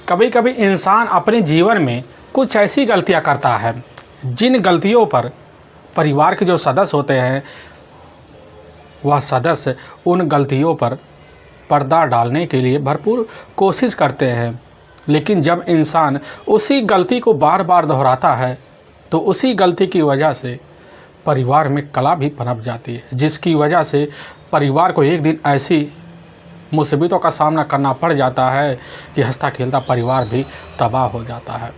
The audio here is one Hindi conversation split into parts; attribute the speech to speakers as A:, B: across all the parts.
A: कभी कभी इंसान अपने जीवन में कुछ ऐसी गलतियां करता है जिन गलतियों पर परिवार के जो सदस्य होते हैं वह सदस्य उन गलतियों पर पर्दा डालने के लिए भरपूर कोशिश करते हैं। लेकिन जब इंसान उसी गलती को बार बार दोहराता है तो उसी गलती की वजह से परिवार में कलह भी पनप जाती है, जिसकी वजह से परिवार को एक दिन ऐसी मुसीबतों का सामना करना पड़ जाता है कि हंसता खेलता परिवार भी तबाह हो जाता है।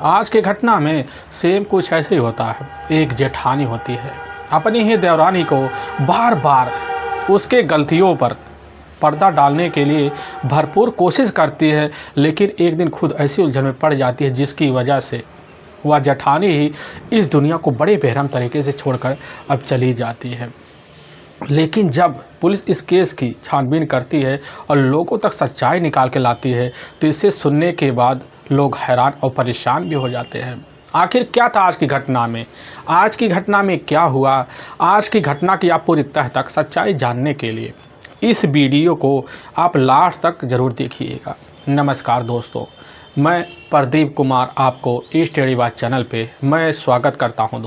A: आज की घटना में सेम कुछ ऐसे ही होता है। एक जेठानी होती है, अपनी ही देवरानी को बार बार उसके गलतियों पर पर्दा डालने के लिए भरपूर कोशिश करती है, लेकिन एक दिन खुद ऐसी उलझन में पड़ जाती है जिसकी वजह से वह जेठानी ही इस दुनिया को बड़े बेरहम तरीके से छोड़कर अब चली जाती है। लेकिन जब पुलिस इस केस की छानबीन करती है और लोगों तक सच्चाई निकाल के लाती है तो इसे सुनने के बाद लोग हैरान और परेशान भी हो जाते हैं। आखिर क्या था आज की घटना में? आज की घटना में क्या हुआ? आज की घटना की आप पूरी तह तक सच्चाई जानने के लिए इस वीडियो को आप लास्ट तक ज़रूर देखिएगा। नमस्कार दोस्तों, मैं प्रदीप कुमार आपको स्टडी बात चैनल पे मैं स्वागत करता हूं।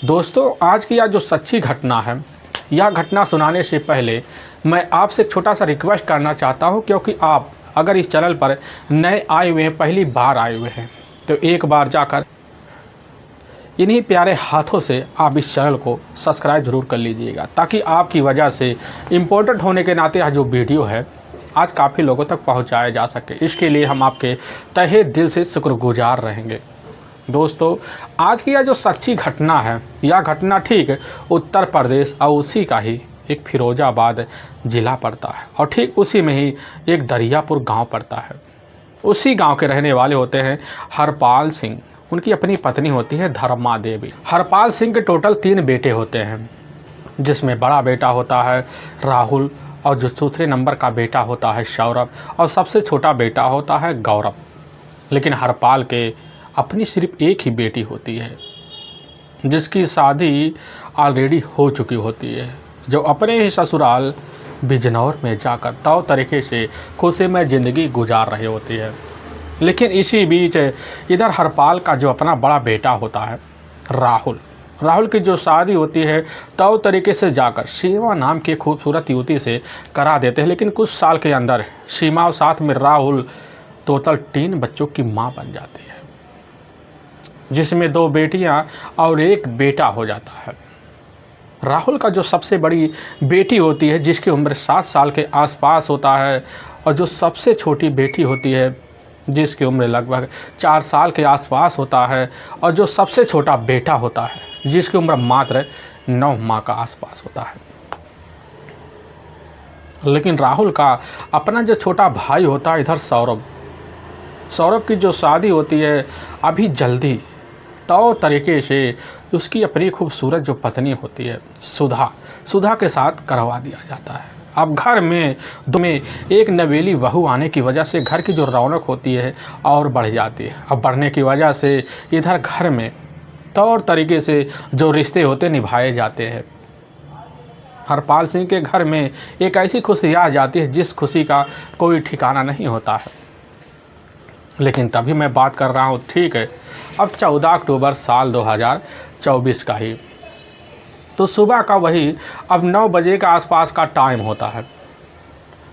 A: दोस्तों आज की यह जो सच्ची घटना है, यह घटना सुनाने से पहले मैं आपसे एक छोटा सा रिक्वेस्ट करना चाहता हूं, क्योंकि आप अगर इस चैनल पर नए आए हुए हैं, पहली बार आए हुए हैं, तो एक बार जाकर इन्हीं प्यारे हाथों से आप इस चैनल को सब्सक्राइब ज़रूर कर लीजिएगा, ताकि आपकी वजह से इम्पोर्टेंट होने के नाते यह जो वीडियो है आज काफ़ी लोगों तक पहुंचाया जा सके। इसके लिए हम आपके तहे दिल से शुक्रगुजार रहेंगे। दोस्तों आज की यह जो सच्ची घटना है, यह घटना ठीक उत्तर प्रदेश और उसी का ही एक फिरोजाबाद ज़िला पड़ता है और ठीक उसी में ही एक दरियापुर गांव पड़ता है। उसी गांव के रहने वाले होते हैं हरपाल सिंह। उनकी अपनी पत्नी होती है धर्मा देवी। हरपाल सिंह के टोटल 3 बेटे होते हैं, जिसमें बड़ा बेटा होता है राहुल और जो दूसरे नंबर का बेटा होता है सौरभ और सबसे छोटा बेटा होता है गौरव। लेकिन हरपाल के अपनी सिर्फ एक ही बेटी होती है, जिसकी शादी ऑलरेडी हो चुकी होती है, जो अपने ही ससुराल बिजनौर में जाकर तौर तरीके से खुशमय ज़िंदगी गुजार रही होती है। लेकिन इसी बीच इधर हरपाल का जो अपना बड़ा बेटा होता है राहुल की जो शादी होती है तौर तरीके से जाकर सीमा नाम की खूबसूरत युवती से करा देते हैं। लेकिन कुछ साल के अंदर सीमा और साथ में राहुल टोटल 3 बच्चों की माँ बन जाती है, जिसमें 2 बेटियां और 1 बेटा हो जाता है। राहुल का जो सबसे बड़ी बेटी होती है, जिसकी उम्र 7 साल के आसपास होता है, और जो सबसे छोटी बेटी होती है, जिसकी उम्र लगभग 4 साल के आसपास होता है, और जो सबसे छोटा बेटा होता है, जिसकी उम्र मात्र 9 माह का आसपास होता है। लेकिन राहुल का अपना जो छोटा भाई होता है इधर सौरभ की जो शादी होती है अभी जल्दी तौर तरीके से उसकी अपनी खूबसूरत जो पत्नी होती है सुधा के साथ करवा दिया जाता है। अब घर में एक नवेली बहू आने की वजह से घर की जो रौनक होती है और बढ़ जाती है। अब बढ़ने की वजह से इधर घर में तौर तरीके से जो रिश्ते होते निभाए जाते हैं। हरपाल सिंह के घर में एक ऐसी खुशी आ जाती है जिस खुशी का कोई ठिकाना नहीं होता है। लेकिन तभी मैं बात कर रहा हूँ, ठीक है, अब 14 अक्टूबर साल 2024 का ही तो सुबह का वही अब 9 बजे के आसपास का टाइम होता है।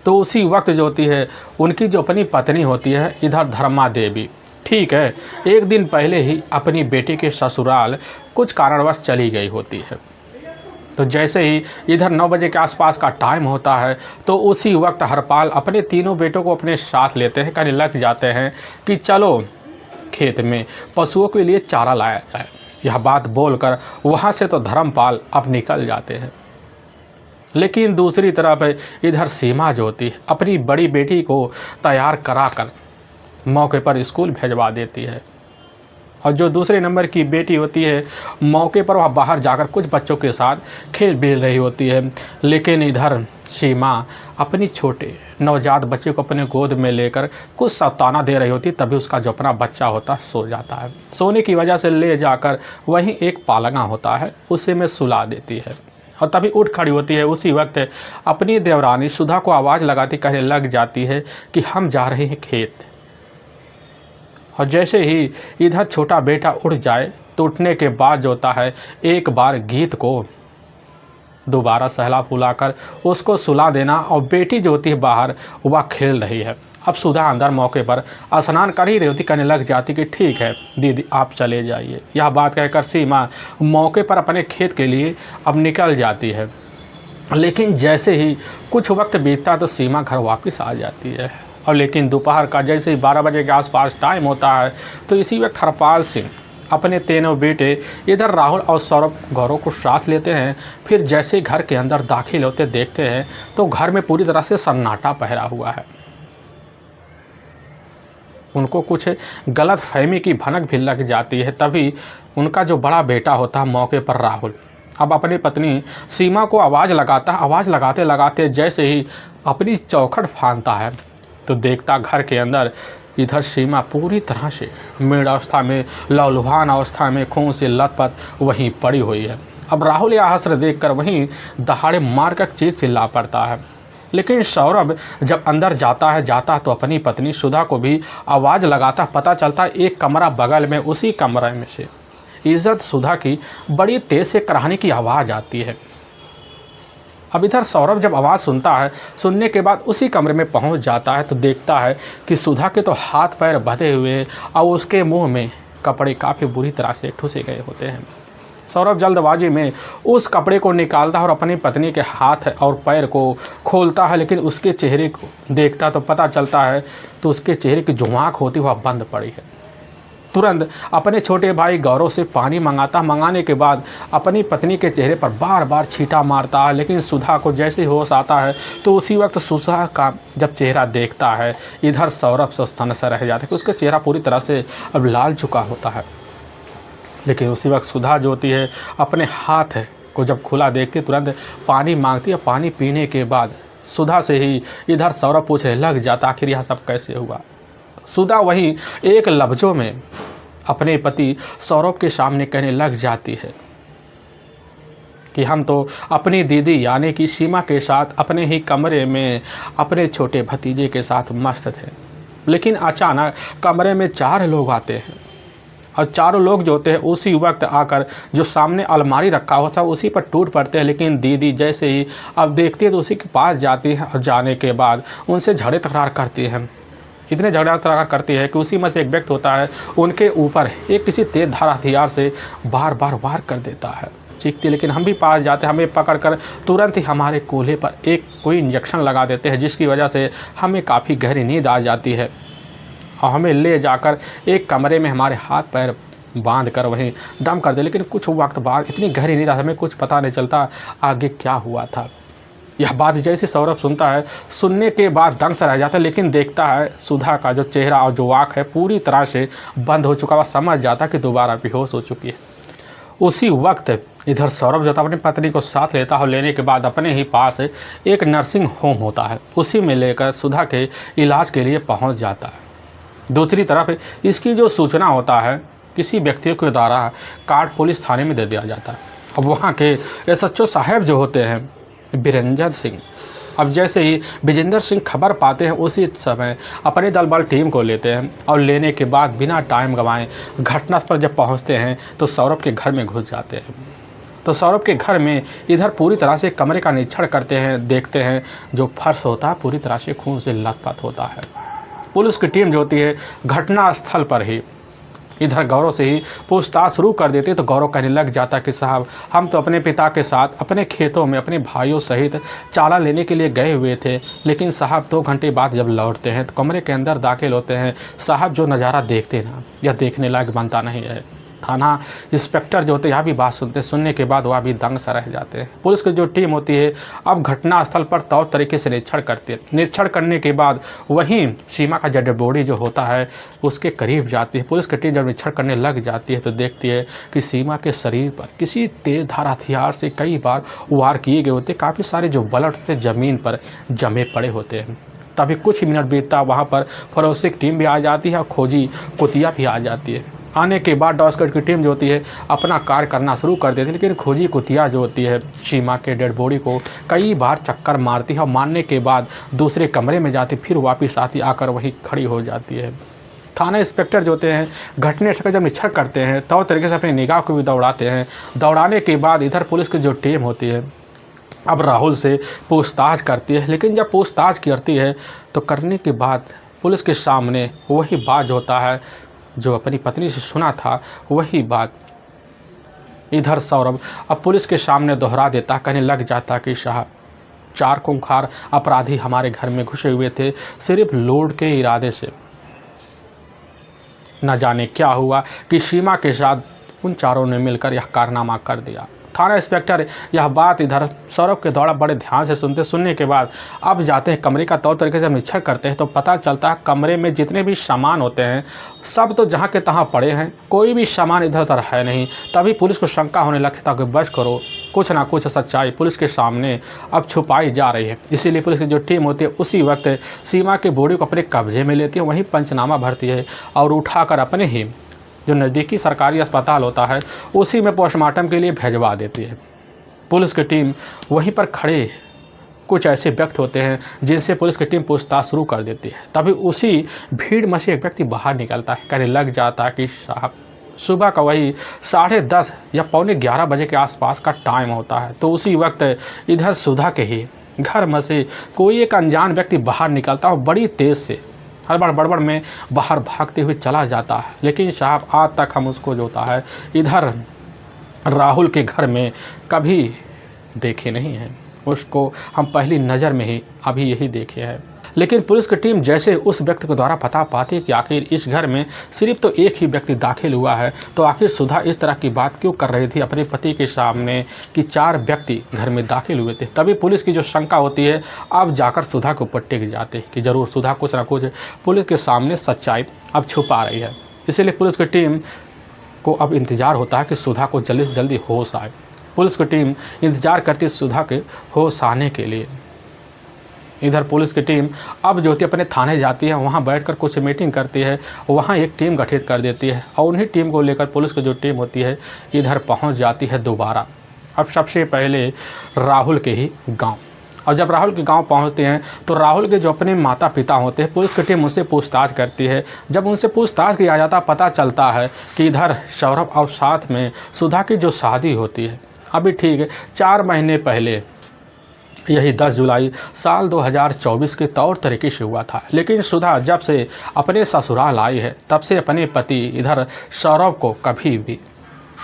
A: तो उसी वक्त जो होती है उनकी जो अपनी पत्नी होती है इधर धर्मा देवी, ठीक है, एक दिन पहले ही अपनी बेटी के ससुराल कुछ कारणवश चली गई होती है। तो जैसे ही इधर 9 बजे के आसपास का टाइम होता है तो उसी वक्त हरपाल अपने तीनों बेटों को अपने साथ लेते हैं, कहने लग जाते हैं कि चलो खेत में पशुओं के लिए चारा लाया जाए। यह बात बोलकर वहाँ से तो धर्मपाल अब निकल जाते हैं। लेकिन दूसरी तरफ इधर सीमा जो होती है अपनी बड़ी बेटी को तैयार कराकर मौके पर स्कूल भेजवा देती है, और जो दूसरे नंबर की बेटी होती है मौके पर वह बाहर जाकर कुछ बच्चों के साथ खेल खेल रही होती है। लेकिन इधर सीमा अपनी छोटे नवजात बच्चे को अपने गोद में लेकर कुछ सताना दे रही होती, तभी उसका जो अपना बच्चा होता सो जाता है। सोने की वजह से ले जाकर वहीं एक पालंगा होता है उसे में सुला देती है, और तभी उठ खड़ी होती है। उसी वक्त अपनी देवरानी सुधा को आवाज़ लगाती कहने लग जाती है कि हम जा रहे हैं खेत, और जैसे ही इधर छोटा बेटा उठ जाए तो उठने के बाद जो होता है एक बार गीत को दोबारा सहला फुलाकर उसको सुला देना, और बेटी जो होती है बाहर वह खेल रही है। अब सुधा अंदर मौके पर स्नान कर ही रही होती, कहने लग जाती कि ठीक है दीदी आप चले जाइए। यह बात कहकर सीमा मौके पर अपने खेत के लिए अब निकल जाती है। लेकिन जैसे ही कुछ वक्त बीतता तो सीमा घर वापस आ जाती है। और लेकिन दोपहर का जैसे ही 12 बजे के आसपास टाइम होता है तो इसी वक्त हरपाल सिंह अपने तीनों बेटे इधर राहुल और सौरभ गौरव को साथ लेते हैं। फिर जैसे घर के अंदर दाखिल होते देखते हैं तो घर में पूरी तरह से सन्नाटा पहरा हुआ है। उनको कुछ गलत फहमी की भनक भी लग जाती है। तभी उनका जो बड़ा बेटा होता है मौके पर राहुल अब अपनी पत्नी सीमा को आवाज़ लगाता है। आवाज़ लगाते लगाते जैसे ही अपनी चौखट फांदता है तो देखता घर के अंदर इधर सीमा पूरी तरह से मृत अवस्था में, लहूलुहान अवस्था में, खून से लथपथ वहीं पड़ी हुई है। अब राहुल यह हसर देखकर वहीं दहाड़े मारकर चीख चिल्ला पड़ता है। लेकिन सौरभ जब अंदर जाता तो अपनी पत्नी सुधा को भी आवाज़ लगाता। पता चलता एक कमरा बगल में, उसी कमरे में से इज्जत सुधा की बड़ी तेज से कराहने की आवाज़ आती है। अब इधर सौरभ जब आवाज़ सुनता है, सुनने के बाद उसी कमरे में पहुंच जाता है तो देखता है कि सुधा के तो हाथ पैर बंधे हुए और उसके मुंह में कपड़े काफ़ी बुरी तरह से ठुसे गए होते हैं। सौरभ जल्दबाजी में उस कपड़े को निकालता है और अपनी पत्नी के हाथ और पैर को खोलता है। लेकिन उसके चेहरे को देखता तो पता चलता है तो उसके चेहरे की जो आँख होती वह बंद पड़ी है। तुरंत अपने छोटे भाई गौरव से पानी मंगाता। मंगाने के बाद अपनी पत्नी के चेहरे पर बार बार छींटा मारता है। लेकिन सुधा को जैसे होश आता है तो उसी वक्त सुधा का जब चेहरा देखता है इधर सौरभ से स्तन से रह जाता है कि उसका चेहरा पूरी तरह से अब लाल चुका होता है। लेकिन उसी वक्त सुधा जो होती है अपने हाथ को जब खुला देखती तुरंत पानी मांगती है। पानी पीने के बाद सुधा से ही इधर सौरभ पूछने लग जाता आखिर यह सब कैसे हुआ। सुधा वहीं एक लफ्ज़ों में अपने पति सौरभ के सामने कहने लग जाती है कि हम तो अपनी दीदी यानी कि सीमा के साथ अपने ही कमरे में अपने छोटे भतीजे के साथ मस्त थे। लेकिन अचानक कमरे में 4 लोग आते हैं और चारों लोग जो होते हैं उसी वक्त आकर जो सामने अलमारी रखा हुआ था उसी पर टूट पड़ते हैं। लेकिन दीदी जैसे ही अब देखती है तो उसी के पास जाती है और जाने के बाद उनसे झगड़े तकरार करती है। इतने झगड़ा तकरार करती है कि उसी में से एक व्यक्ति होता है उनके ऊपर एक किसी तेज धार हथियार से बार बार वार कर देता है। चीखती लेकिन हम भी पास जाते हैं, हमें पकड़कर तुरंत ही हमारे कूल्हे पर एक कोई इंजेक्शन लगा देते हैं जिसकी वजह से हमें काफ़ी गहरी नींद आ जाती है और हमें ले जाकर एक कमरे में हमारे हाथ पैर बांध कर वहीं दम कर दे। लेकिन कुछ वक्त बाद इतनी गहरी नींद हमें कुछ पता नहीं चलता आगे क्या हुआ था। यह बात जैसे सौरभ सुनता है, सुनने के बाद दंग से रह जाता है। लेकिन देखता है सुधा का जो चेहरा और जो आँख है पूरी तरह से बंद हो चुका। वह समझ जाता कि दोबारा बेहोश हो चुकी है। उसी वक्त इधर सौरभ जो था अपनी पत्नी को साथ लेता है और लेने के बाद अपने ही पास एक नर्सिंग होम होता है उसी में लेकर सुधा के इलाज के लिए पहुंच जाता है। दूसरी तरफ इसकी जो सूचना होता है किसी व्यक्ति के द्वारा काट पुलिस थाने में दे दिया जाता है। अब वहाँ के SHO साहब जो होते हैं वीरेंद्र सिंह, अब जैसे ही विजेंद्र सिंह खबर पाते हैं उसी समय अपने दल बल टीम को लेते हैं और लेने के बाद बिना टाइम गंवाए घटनास्थल पर जब पहुंचते हैं तो सौरभ के घर में घुस जाते हैं। तो सौरभ के घर में इधर पूरी तरह से कमरे का निरीक्षण करते हैं, देखते हैं जो फर्श होता है पूरी तरह से खून से लथपथ होता है। पुलिस की टीम जो होती है घटनास्थल पर ही इधर गौरव से ही पूछताछ शुरू कर देते तो गौरव कहने लग जाता कि साहब हम तो अपने पिता के साथ अपने खेतों में अपने भाइयों सहित चारा लेने के लिए गए हुए थे। लेकिन साहब 2 घंटे बाद जब लौटते हैं तो कमरे के अंदर दाखिल होते हैं। साहब जो नज़ारा देखते ना यह देखने लायक बनता नहीं है। थाना इंस्पेक्टर जो होते हैं यह भी बात सुनते, सुनने के बाद वह भी दंग सा रह जाते हैं। पुलिस की जो टीम होती है अब घटनास्थल पर तौर तरीके से निरीक्षण करती है। निरीक्षण करने के बाद वहीं सीमा का डेड बॉडी जो होता है उसके करीब जाती है। पुलिस की टीम जब निरीक्षण करने लग जाती है तो देखती है कि सीमा के शरीर पर किसी तेज धार हथियार से कई बार वार किए गए होते। काफ़ी सारे जो ब्लड थे ज़मीन पर जमे पड़े होते हैं। तभी कुछ ही मिनट बीतता वहाँ पर फोरेंसिक टीम भी आ जाती है और खोजी कुतिया भी आ जाती है। आने के बाद डॉस्कट की टीम जो होती है अपना कार्य करना शुरू कर देती है। लेकिन खोजी कुतिया जो होती है सीमा के डेड बॉडी को कई बार चक्कर मारती है और मारने के बाद दूसरे कमरे में जाती फिर वापस आती आकर वहीं खड़ी हो जाती है। थाना इंस्पेक्टर जो होते हैं घटना स्थल का जब निरीक्षण करते हैं तो तरीके से अपनी निगाह को भी दौड़ाते हैं। दौड़ाने के बाद इधर पुलिस की जो टीम होती है अब राहुल से पूछताछ करती है। लेकिन जब पूछताछ करती है तो करने के बाद पुलिस के सामने वही बात जो होता है जो अपनी पत्नी से सुना था, वही बात इधर सौरभ अब पुलिस के सामने दोहरा देता, कहने लग जाता कि साहब 4 खूंखार अपराधी हमारे घर में घुसे हुए थे सिर्फ लूट के इरादे से। न जाने क्या हुआ कि सीमा के साथ उन चारों ने मिलकर यह कारनामा कर दिया। थाना इंस्पेक्टर यह बात इधर सौरभ के द्वारा बड़े ध्यान से सुनने के बाद अब जाते हैं कमरे का तौर तरीके से निरीक्षण करते हैं तो पता चलता है कमरे में जितने भी सामान होते हैं सब तो जहाँ के तहाँ पड़े हैं, कोई भी सामान इधर उधर है नहीं। तभी पुलिस को शंका होने लगती था कि बच करो, कुछ ना कुछ सच्चाई पुलिस के सामने अब छुपाई जा रही है। इसीलिए पुलिस की जो टीम होती है उसी वक्त सीमा के बॉडी को अपने कब्जे में लेती है, वहीं पंचनामा भरती है और उठाकर अपने ही जो नज़दीकी सरकारी अस्पताल होता है उसी में पोस्टमार्टम के लिए भेजवा देती है। पुलिस की टीम वहीं पर खड़े कुछ ऐसे व्यक्ति होते हैं जिनसे पुलिस की टीम पूछताछ शुरू कर देती है। तभी उसी भीड़ में से एक व्यक्ति बाहर निकलता है, कहने लग जाता है कि साहब सुबह का वही 10:30 या 11:15 बजे के आसपास का टाइम होता है। तो उसी वक्त इधर सुधा के ही घर में से कोई एक अनजान व्यक्ति बाहर निकलता है और बड़ी तेज़ से हड़बड़ बड़बड़ में बाहर भागते हुए चला जाता है। लेकिन साहब आज तक हम उसको जो होता है इधर राहुल के घर में कभी देखे नहीं हैं, उसको हम पहली नज़र में ही अभी यही देखे हैं। लेकिन पुलिस की टीम जैसे उस व्यक्ति के द्वारा पता पाती कि आखिर इस घर में सिर्फ तो एक ही व्यक्ति दाखिल हुआ है, तो आखिर सुधा इस तरह की बात क्यों कर रही थी अपने पति के सामने कि 4 व्यक्ति घर में दाखिल हुए थे। तभी पुलिस की जो शंका होती है अब जाकर सुधा के ऊपर टिक जाते कि ज़रूर सुधा कुछ ना कुछ पुलिस के सामने सच्चाई अब छुपा रही है। इसीलिए पुलिस की टीम को अब इंतज़ार होता है कि सुधा को जल्दी से जल्दी होश आए। पुलिस की टीम इंतज़ार करती है सुधा के होश आने के लिए। इधर पुलिस की टीम अब जो होती है अपने थाने जाती है, वहाँ बैठकर कुछ मीटिंग करती है, वहाँ एक टीम गठित कर देती है और उन्हीं टीम को लेकर पुलिस की जो टीम होती है इधर पहुँच जाती है दोबारा। अब सबसे पहले राहुल के ही गांव, और जब राहुल के गांव पहुंचते हैं तो राहुल के जो अपने माता पिता होते हैं पुलिस की टीम उनसे पूछताछ करती है। जब उनसे पूछताछ किया जाता पता चलता है कि इधर सौरभ और साथ में सुधा की जो शादी होती है अभी ठीक 4 महीने पहले, यही 10 जुलाई साल 2024 के तौर तरीके से हुआ था। लेकिन सुधा जब से अपने ससुराल आई है तब से अपने पति इधर सौरभ को कभी भी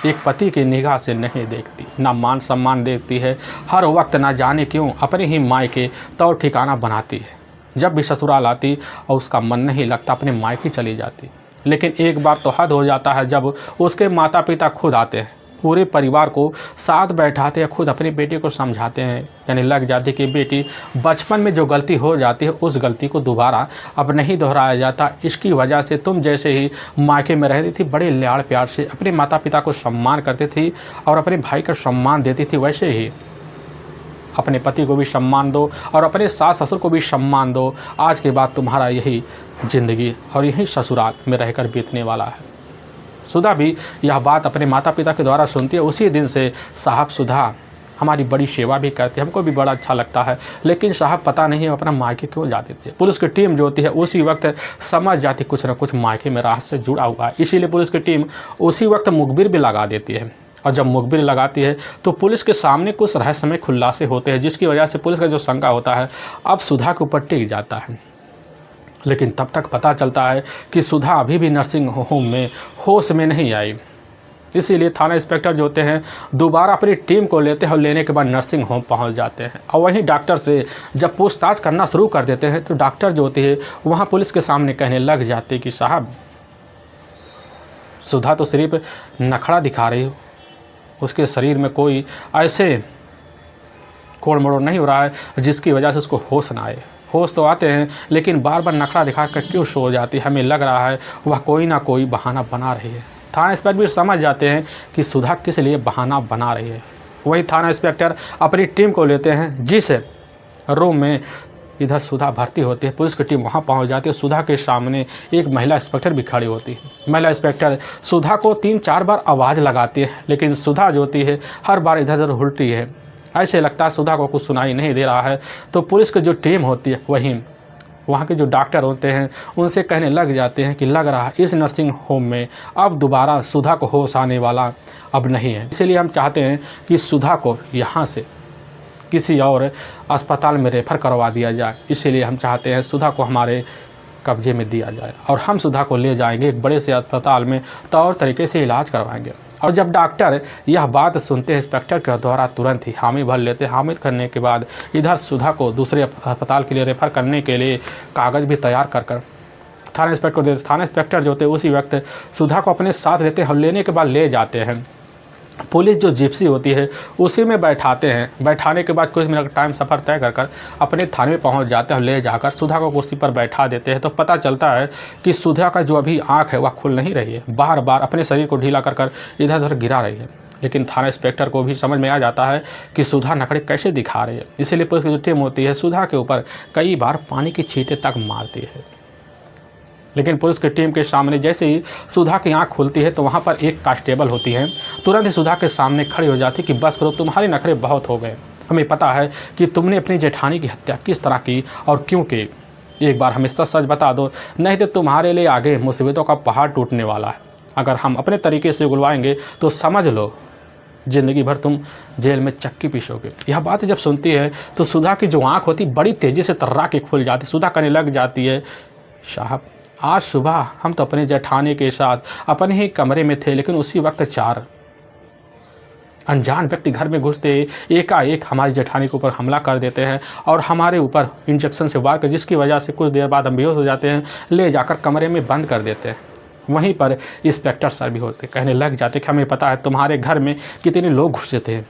A: एक पति की निगाह से नहीं देखती, ना मान सम्मान देती है। हर वक्त ना जाने क्यों अपने ही मायके तौर ठिकाना बनाती है। जब भी ससुराल आती और उसका मन नहीं लगता अपने मायके चली जाती। लेकिन एक बार तो हद हो जाता है जब उसके माता पिता खुद आते हैं, पूरे परिवार को साथ बैठाते हैं, खुद अपनी बेटी को समझाते हैं, यानी लग जाती कि बेटी बचपन में जो गलती हो जाती है उस गलती को दोबारा अब नहीं दोहराया जाता। इसकी वजह से तुम जैसे ही मायके में रहती थी बड़े लाड़ प्यार से अपने माता पिता को सम्मान करती थी और अपने भाई का सम्मान देती थी, वैसे ही अपने पति को भी सम्मान दो और अपने सास ससुर को भी सम्मान दो। आज के बाद तुम्हारा यही ज़िंदगी और यही ससुराल में रहकर बीतने वाला है। सुधा भी यह बात अपने माता पिता के द्वारा सुनती है। उसी दिन से साहब सुधा हमारी बड़ी सेवा भी करती है, हमको भी बड़ा अच्छा लगता है। लेकिन साहब पता नहीं अपना मायके क्यों जाते थे। पुलिस की टीम जो होती है उसी वक्त समझ जाती कुछ न कुछ मायके में राज से जुड़ा हुआ है। इसीलिए पुलिस की टीम उसी वक्त मुखबिर भी लगा देती है। और जब मुखबिर लगाती है तो पुलिस के सामने कुछ रहस्यमय खुलासे होते हैं, जिसकी वजह से पुलिस का जो शंका होता है अब सुधा के ऊपर टिक जाता है। लेकिन तब तक पता चलता है कि सुधा अभी भी नर्सिंग होम में होश में नहीं आई। इसीलिए थाना इंस्पेक्टर जो होते हैं दोबारा अपनी टीम को लेते हैं और लेने के बाद नर्सिंग होम पहुंच जाते हैं। और वहीं डॉक्टर से जब पूछताछ करना शुरू कर देते हैं तो डॉक्टर जो होती है वहाँ पुलिस के सामने कहने लग जाते कि साहब सुधा तो सिर्फ नखड़ा दिखा रही हो, उसके शरीर में कोई ऐसे कोड़ मोड़ नहीं हो रहा है जिसकी वजह से उसको होश ना आए। होश तो आते हैं लेकिन बार बार नखड़ा दिखा कर क्यों सो जाती है, हमें लग रहा है वह कोई ना कोई बहाना बना रही है। थाना इंस्पेक्टर भी समझ जाते हैं कि सुधा किस लिए बहाना बना रही है। वही थाना इंस्पेक्टर अपनी टीम को लेते हैं जिस रूम में इधर सुधा भर्ती होती है। पुलिस की टीम वहां पहुंच जाती है। सुधा के सामने एक महिला इंस्पेक्टर भी खड़ी होती है। महिला इंस्पेक्टर सुधा को 3-4 बार आवाज़ लगाती है, लेकिन सुधा जो होती है हर बार इधर उधर उल्टी है। ऐसे लगता है सुधा को कुछ सुनाई नहीं दे रहा है। तो पुलिस की जो टीम होती है वहीं वहाँ के जो डॉक्टर होते हैं उनसे कहने लग जाते हैं कि लग रहा है इस नर्सिंग होम में अब दोबारा सुधा को होश आने वाला अब नहीं है। इसीलिए हम चाहते हैं कि सुधा को यहाँ से किसी और अस्पताल में रेफ़र करवा दिया जाए। इसीलिए हम चाहते हैं सुधा को हमारे कब्जे में दिया जाए और हम सुधा को ले जाएंगे एक बड़े से अस्पताल में तौर तरीके से इलाज करवाएंगे। और जब डॉक्टर यह बात सुनते हैं इंस्पेक्टर के द्वारा तुरंत ही हामी भर लेते हैं। हामिद करने के बाद इधर सुधा को दूसरे अस्पताल के लिए रेफ़र करने के लिए कागज़ भी तैयार कर थाना इंस्पेक्टर देते। थाना इंस्पेक्टर जो होते हैं उसी वक्त सुधा को अपने साथ लेते हैं और लेने के बाद ले जाते हैं। पुलिस जो जिप्सी होती है उसी में बैठाते हैं। बैठाने के बाद कुछ मिनट टाइम सफ़र तय कर अपने थाने में पहुंच जाते हैं और ले जाकर सुधा को कुर्सी पर बैठा देते हैं। तो पता चलता है कि सुधा का जो अभी आँख है वह खुल नहीं रही है, बार बार अपने शरीर को ढीला कर इधर उधर गिरा रही है। लेकिन थाना इंस्पेक्टर को भी समझ में आ जाता है कि सुधा नखरे कैसे दिखा रही है। इसीलिए पुलिस की जो टीम होती है सुधा के ऊपर कई बार पानी की छींटे तक मारती है। लेकिन पुलिस की टीम के सामने जैसे ही सुधा की आंख खुलती है तो वहाँ पर एक कांस्टेबल होती है, तुरंत ही सुधा के सामने खड़ी हो जाती कि बस करो, तुम्हारे नखरे बहुत हो गए। हमें पता है कि तुमने अपनी जेठानी की हत्या किस तरह की और क्यों की। एक बार हमें सच सच बता दो, नहीं तो तुम्हारे लिए आगे मुसीबतों का पहाड़ टूटने वाला है। अगर हम अपने तरीके से उगलवाएंगे तो समझ लो ज़िंदगी भर तुम जेल में चक्की पीसोगे। यह बात जब सुनती है तो सुधा की जो आँख होती बड़ी तेज़ी से तर्रा के खुल जाती। सुधा कहने लग जाती है, साहब आज सुबह हम तो अपने जेठानी के साथ अपने ही कमरे में थे, लेकिन उसी वक्त 4 अनजान व्यक्ति घर में घुसते एकाएक हमारी जेठानी के ऊपर हमला कर देते हैं और हमारे ऊपर इंजेक्शन से वार कर, जिसकी वजह से कुछ देर बाद हम बेहोश हो जाते हैं, ले जाकर कमरे में बंद कर देते हैं। वहीं पर इंस्पेक्टर सर भी होते, कहने लग जाते कि हमें पता है तुम्हारे घर में कितने लोग घुसे थे,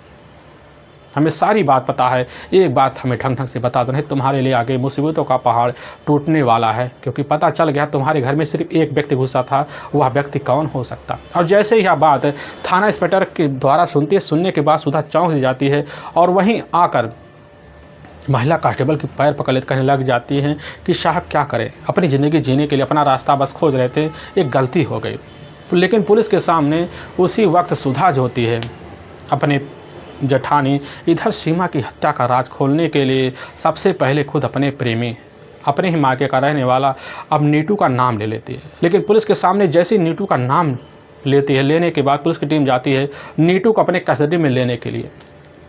A: हमें सारी बात पता है। एक बात हमें ढंग से बता दो, नहीं तुम्हारे लिए आगे मुसीबतों का पहाड़ टूटने वाला है, क्योंकि पता चल गया तुम्हारे घर में सिर्फ एक व्यक्ति घुसा था, वह व्यक्ति कौन हो सकता। और जैसे ही यह बात थाना इंस्पेक्टर के द्वारा सुनने के बाद सुधा चौंक जाती है और वहीं आकर महिला कांस्टेबल की पैर पकड़ लेते, कहने लग जाती हैं कि साहब क्या करें, अपनी ज़िंदगी जीने के लिए अपना रास्ता बस खोज रहे थे, एक गलती हो गई। लेकिन पुलिस के सामने उसी वक्त सुधा जो होती है अपने जेठानी इधर सीमा की हत्या का राज खोलने के लिए सबसे पहले खुद अपने प्रेमी, अपने ही मायके का रहने वाला अब नीटू का नाम ले लेती है। लेकिन पुलिस के सामने जैसे नीटू का नाम लेती है, लेने के बाद पुलिस की टीम जाती है नीटू को अपने कस्टडी में लेने के लिए।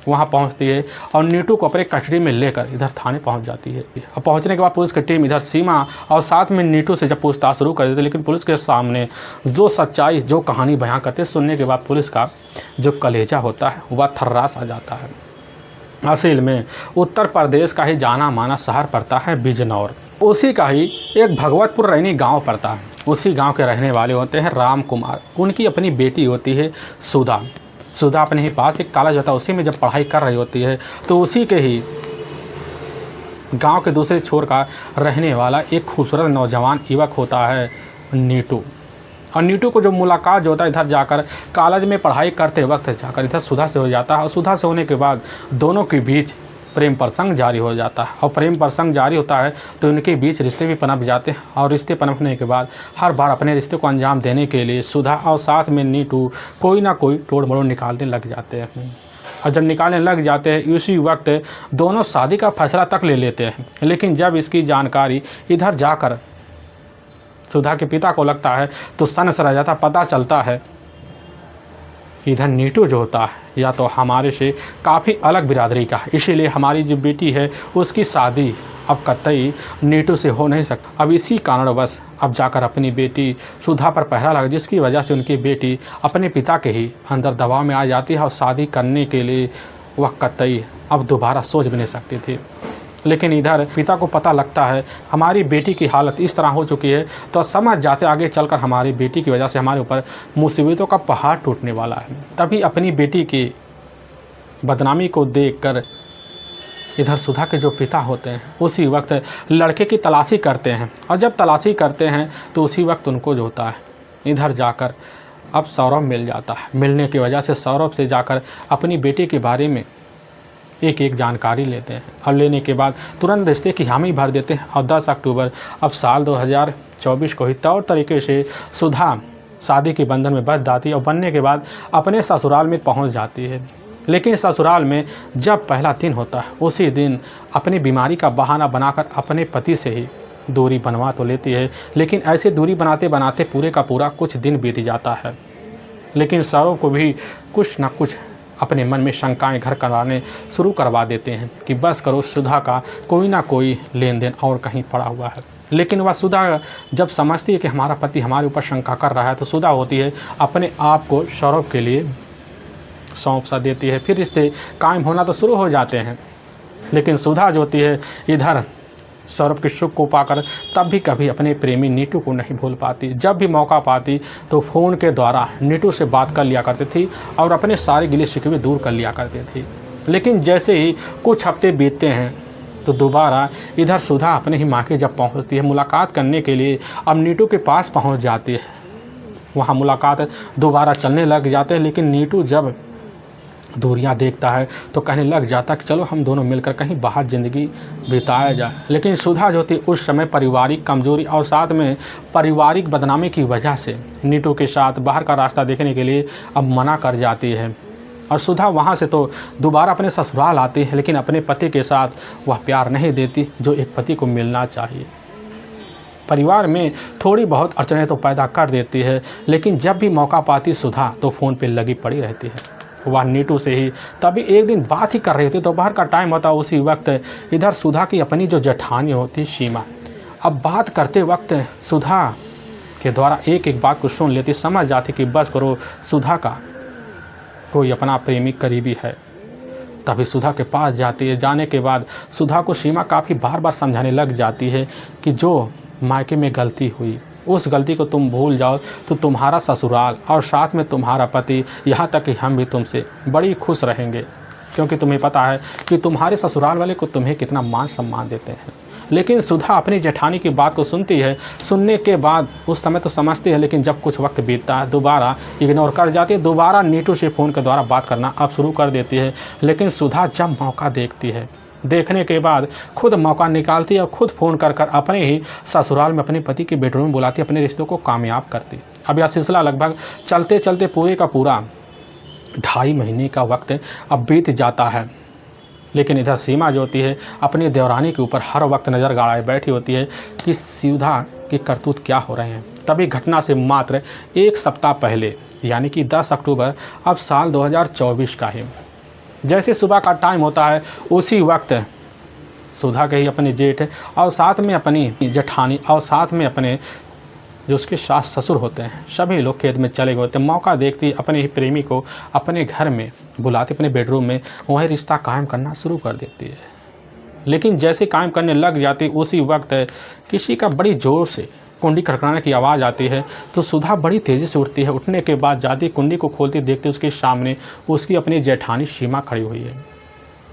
A: वहाँ पहुँचती है और नीटू को अपने कस्टडी में लेकर इधर थाने पहुँच जाती है। और पहुँचने के बाद पुलिस की टीम इधर सीमा और साथ में नीटू से जब पूछताछ शुरू कर देती है, लेकिन पुलिस के सामने जो सच्चाई जो कहानी बयां करते सुनने के बाद पुलिस का जो कलेजा होता है वह थर्रास आ जाता है। असल में उत्तर प्रदेश का ही जाना माना शहर पड़ता है बिजनौर, उसी का ही एक भगवतपुर रैनी गाँव पड़ता है। उसी गाँव के रहने वाले होते हैं राम कुमार। उनकी अपनी बेटी होती है सुधा। सुधा अपने ही पास एक कॉलेज होता है, उसी में जब पढ़ाई कर रही होती है तो उसी के ही गांव के दूसरे छोर का रहने वाला एक खूबसूरत नौजवान युवक होता है नीटू। और नीटू को जो मुलाकात जो होता है इधर जाकर कॉलेज में पढ़ाई करते वक्त जाकर इधर सुधा से हो जाता है। और सुधा से होने के बाद दोनों के बीच प्रेम प्रसंग जारी हो जाता है। और प्रेम प्रसंग जारी होता है तो इनके बीच रिश्ते भी पनप जाते हैं। और रिश्ते पनपने के बाद हर बार अपने रिश्ते को अंजाम देने के लिए सुधा और साथ में नीटू कोई ना कोई तोड़ मरोड़ निकालने लग जाते हैं। और जब निकालने लग जाते हैं उसी वक्त दोनों शादी का फैसला तक ले लेते हैं। लेकिन जब इसकी जानकारी इधर जाकर सुधा के पिता को लगता है तो सन सर आ जाता। पता चलता है इधर नीटू जो होता है या तो हमारे से काफ़ी अलग बिरादरी का है, इसीलिए हमारी जो बेटी है उसकी शादी अब कतई नीटू से हो नहीं सकता। अब इसी कारणवश अब जाकर अपनी बेटी सुधा पर पहरा लगा, जिसकी वजह से उनकी बेटी अपने पिता के ही अंदर दबाव में आ जाती है और शादी करने के लिए वह कतई अब दोबारा सोच भी नहीं सकती थी। लेकिन इधर पिता को पता लगता है हमारी बेटी की हालत इस तरह हो चुकी है, तो समझ जाते आगे चलकर हमारी बेटी की वजह से हमारे ऊपर मुसीबतों का पहाड़ टूटने वाला है। तभी अपनी बेटी की बदनामी को देखकर इधर सुधा के जो पिता होते हैं उसी वक्त लड़के की तलाशी करते हैं। और जब तलाशी करते हैं तो उसी वक्त उनको जो होता है इधर जाकर अब सौरभ मिल जाता है। मिलने की वजह से सौरभ से जाकर अपनी बेटी के बारे में एक एक जानकारी लेते हैं। और लेने के बाद तुरंत रिश्ते की हामी भर देते हैं। और 10 अक्टूबर अब साल 2024 को ही तौर तरीके से सुधा शादी के बंधन में बंध जाती है और बनने के बाद अपने ससुराल में पहुंच जाती है। लेकिन ससुराल में जब पहला दिन होता है उसी दिन अपनी बीमारी का बहाना बनाकर अपने पति से ही दूरी बनवा तो लेती है, लेकिन ऐसे दूरी बनाते बनाते पूरे का पूरा कुछ दिन बीत जाता है। लेकिन सौरभ को भी कुछ न कुछ अपने मन में शंकाएं घर कराने शुरू करवा देते हैं कि बस करो, सुधा का कोई ना कोई लेन देन और कहीं पड़ा हुआ है। लेकिन वह सुधा जब समझती है कि हमारा पति हमारे ऊपर शंका कर रहा है, तो सुधा होती है अपने आप को सौरभ के लिए सौंप सा देती है। फिर रिश्ते कायम होना तो शुरू हो जाते हैं। लेकिन सुधा जो होती है इधर सौरभ के सुख को पाकर तब भी कभी अपने प्रेमी नीटू को नहीं भूल पाती। जब भी मौका पाती तो फ़ोन के द्वारा नीटू से बात कर लिया करती थी और अपने सारे गिले शिकवे दूर कर लिया करती थी। लेकिन जैसे ही कुछ हफ्ते बीतते हैं तो दोबारा इधर सुधा अपने ही माँ के जब पहुँचती है मुलाकात करने के लिए, अब नीटू के पास पहुँच जाती है। वहाँ मुलाकात दोबारा चलने लग जाते हैं। लेकिन नीटू जब दूरियां देखता है तो कहने लग जाता कि चलो हम दोनों मिलकर कहीं बाहर ज़िंदगी बिताया जाए। लेकिन सुधा जो थी उस समय पारिवारिक कमजोरी और साथ में पारिवारिक बदनामी की वजह से नीटू के साथ बाहर का रास्ता देखने के लिए अब मना कर जाती है। और सुधा वहाँ से तो दोबारा अपने ससुराल आती है, लेकिन अपने पति के साथ वह प्यार नहीं देती जो एक पति को मिलना चाहिए। परिवार में थोड़ी बहुत अड़चनें तो पैदा कर देती है, लेकिन जब भी मौका पाती सुधा तो फ़ोन पे लगी पड़ी रहती है। वह नीटू से ही तभी एक दिन बात ही कर रही थी, दोपहर का टाइम होता। उसी वक्त इधर सुधा की अपनी जो जेठानी होती सीमा, अब बात करते वक्त सुधा के द्वारा एक एक बात को सुन लेती, समझ जाती कि बस करो, सुधा का कोई अपना प्रेमी करीबी है। तभी सुधा के पास जाती है। जाने के बाद सुधा को सीमा काफ़ी बार बार समझाने लग जाती है कि जो मायके में गलती हुई उस गलती को तुम भूल जाओ तो तुम्हारा ससुराल और साथ में तुम्हारा पति, यहाँ तक कि हम भी तुमसे बड़ी खुश रहेंगे, क्योंकि तुम्हें पता है कि तुम्हारे ससुराल वाले को तुम्हें कितना मान सम्मान देते हैं। लेकिन सुधा अपनी जेठानी की बात को सुनती है। सुनने के बाद उस समय तो समझती है, लेकिन जब कुछ वक्त बीतता है दोबारा इग्नोर कर जाती है। दोबारा नीटू से फ़ोन के द्वारा बात करना अब शुरू कर देती है। लेकिन सुधा जब मौका देखती है, देखने के बाद खुद मौका निकालती है और खुद फ़ोन कर कर अपने ही ससुराल में अपने पति के बेडरूम में बुलाती, अपने रिश्तों को कामयाब करती। अब यह सिलसिला लगभग चलते चलते पूरे का पूरा 2.5 महीने का वक्त अब बीत जाता है। लेकिन इधर सीमा जो होती है अपनी देवरानी के ऊपर हर वक्त नज़र गाड़ाए बैठी होती है कि सुधा की करतूत क्या हो रहे हैं। तभी घटना से मात्र 1 सप्ताह पहले, यानी कि 10 अक्टूबर अब साल 2024 का है, जैसे सुबह का टाइम होता है उसी वक्त सुधा के ही अपने जेठ और साथ में अपनी जेठानी और साथ में अपने जो उसके सास ससुर होते हैं सभी लोग खेत में चले गए होते हैं। मौका देखती अपने ही प्रेमी को अपने घर में बुलाती, अपने बेडरूम में वही रिश्ता कायम करना शुरू कर देती है। लेकिन जैसे कायम करने लग जाती उसी वक्त किसी का बड़ी ज़ोर से कुंडी खड़खड़ाने की आवाज़ आती है। तो सुधा बड़ी तेज़ी से उठती है। उठने के बाद जाती कुंडी को खोलती, देखती उसके सामने उसकी अपनी जेठानी सीमा खड़ी हुई है।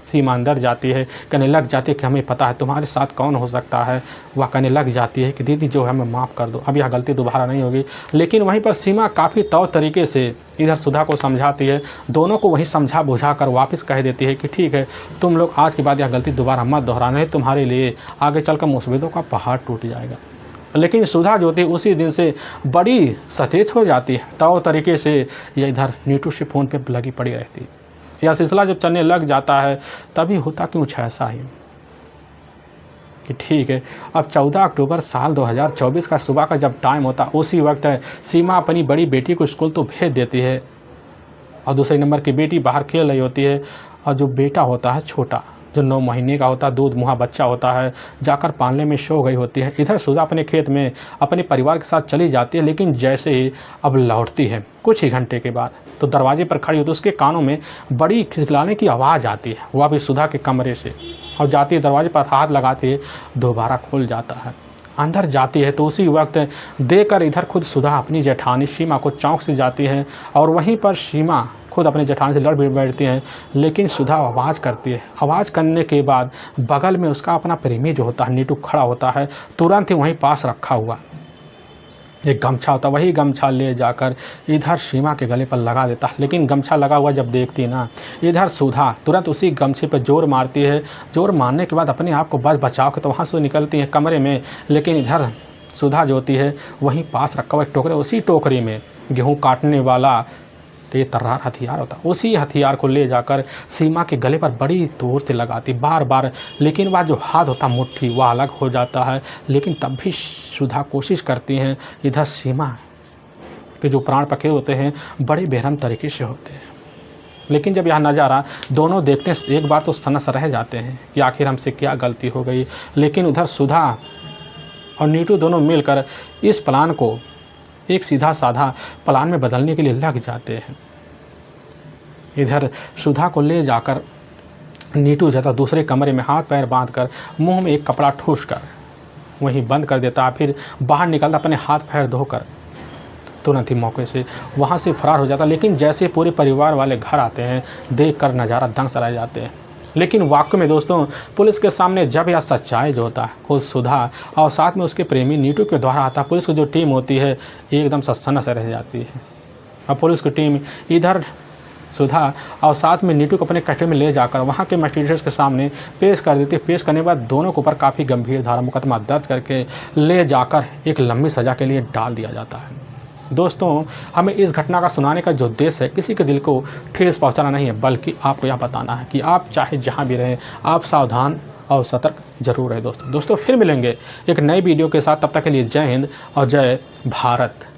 A: सीमा अंदर जाती है, कहने लग जाती है कि हमें पता है तुम्हारे साथ कौन हो सकता है। वह कहने लग जाती है कि दीदी जो है हमें माफ़ कर दो, अब यह गलती दोबारा नहीं होगी। लेकिन वहीं पर सीमा काफ़ी तौर तरीके से इधर सुधा को समझाती है। दोनों को वहीं समझा बुझा कर वापस कह देती है कि ठीक है, तुम लोग आज के बाद यह गलती दोबारा मत दोहराना है, तुम्हारे लिए आगे चलकर मुसीबतों का पहाड़ टूट जाएगा। लेकिन सुधा जो थी उसी दिन से बड़ी सचेत हो जाती है। तौर तरीके से यह इधर नीटू से फ़ोन पे लगी पड़ी रहती है। यह सिलसिला जब चलने लग जाता है तभी होता क्यों ऐसा ही कि ठीक है, अब 14 अक्टूबर साल 2024 का सुबह का जब टाइम होता उसी वक्त सीमा अपनी बड़ी बेटी को स्कूल तो भेज देती है और दूसरे नंबर की बेटी बाहर खेल रही होती है। और जो बेटा होता है छोटा, जो 9 महीने का होता है, दूध मुहा बच्चा होता है, जाकर पालने में सो गई होती है। इधर सुधा अपने खेत में अपने परिवार के साथ चली जाती है। लेकिन जैसे ही अब लौटती है कुछ ही घंटे के बाद तो दरवाजे पर खड़ी होती है, उसके कानों में बड़ी खिसखिलाने की आवाज़ आती है, वह भी सुधा के कमरे से। और जाती है दरवाजे पर हाथ लगाती है, दोबारा खुल जाता है। अंदर जाती है तो उसी वक्त देकर इधर खुद सुधा अपनी जेठानी सीमा को चौंक से जाती है और वहीं पर सीमा खुद अपने जेठानी से लड़ भी बैठती हैं। लेकिन सुधा आवाज़ करती है। आवाज़ करने के बाद बगल में उसका अपना प्रेमी जो होता है नीटू खड़ा होता है। तुरंत ही वहीं पास रखा हुआ एक गमछा होता है, वही गमछा ले जाकर इधर सीमा के गले पर लगा देता है। लेकिन गमछा लगा हुआ जब देखती है ना, इधर सुधा तुरंत उसी गमछे पर जोर मारती है। जोर मारने के बाद अपने आप को बचाव के तो वहाँ से निकलती है कमरे में। लेकिन इधर सुधा जो होती है वहीं पास रखा हुआ एक टोकरी, उसी टोकरी में गेहूँ काटने वाला तो ये तर्रार हथियार होता। उसी हथियार को ले जाकर सीमा के गले पर बड़ी जोर से लगाती बार बार, लेकिन वह जो हाथ होता मुट्ठी वह अलग हो जाता है। लेकिन तब भी सुधा कोशिश करती हैं। इधर सीमा के जो प्राण पखेरु होते हैं बड़े बेरहम तरीके से होते हैं। लेकिन जब यह नज़ारा दोनों देखते हैं, एक बार तो सनस रह जाते हैं कि आखिर हमसे क्या गलती हो गई। लेकिन उधर सुधा और नीटू दोनों मिलकर इस प्लान को एक सीधा साधा प्लान में बदलने के लिए लग जाते हैं। इधर सुधा को ले जाकर नीटू जाता दूसरे कमरे में हाथ पैर बांधकर मुंह में एक कपड़ा ठूस कर वहीं बंद कर देता। फिर बाहर निकलता, अपने हाथ पैर धोकर तुरंत ही मौके से वहाँ से फरार हो जाता। लेकिन जैसे पूरे परिवार वाले घर आते हैं, देख कर नज़ारा दंग से रह जाते हैं। लेकिन वाकई में दोस्तों, पुलिस के सामने जब यह सच्चाई जो होता है खुद सुधा और साथ में उसके प्रेमी नीटू के द्वारा आता, पुलिस की जो टीम होती है एकदम सन्न से रह जाती है। और पुलिस की टीम इधर सुधा और साथ में नीटू को अपने कस्टडी में ले जाकर वहाँ के मजिस्ट्रेट्स के सामने पेश कर देती है। पेश करने के बाद दोनों के ऊपर काफ़ी गंभीर धारा मुकदमा दर्ज करके ले जाकर एक लंबी सज़ा के लिए डाल दिया जाता है। दोस्तों, हमें इस घटना का सुनाने का जो उद्देश्य है किसी के दिल को ठेस पहुंचाना नहीं है, बल्कि आपको यह बताना है कि आप चाहे जहां भी रहें, आप सावधान और सतर्क जरूर रहें। दोस्तों फिर मिलेंगे एक नई वीडियो के साथ। तब तक के लिए जय हिंद और जय भारत।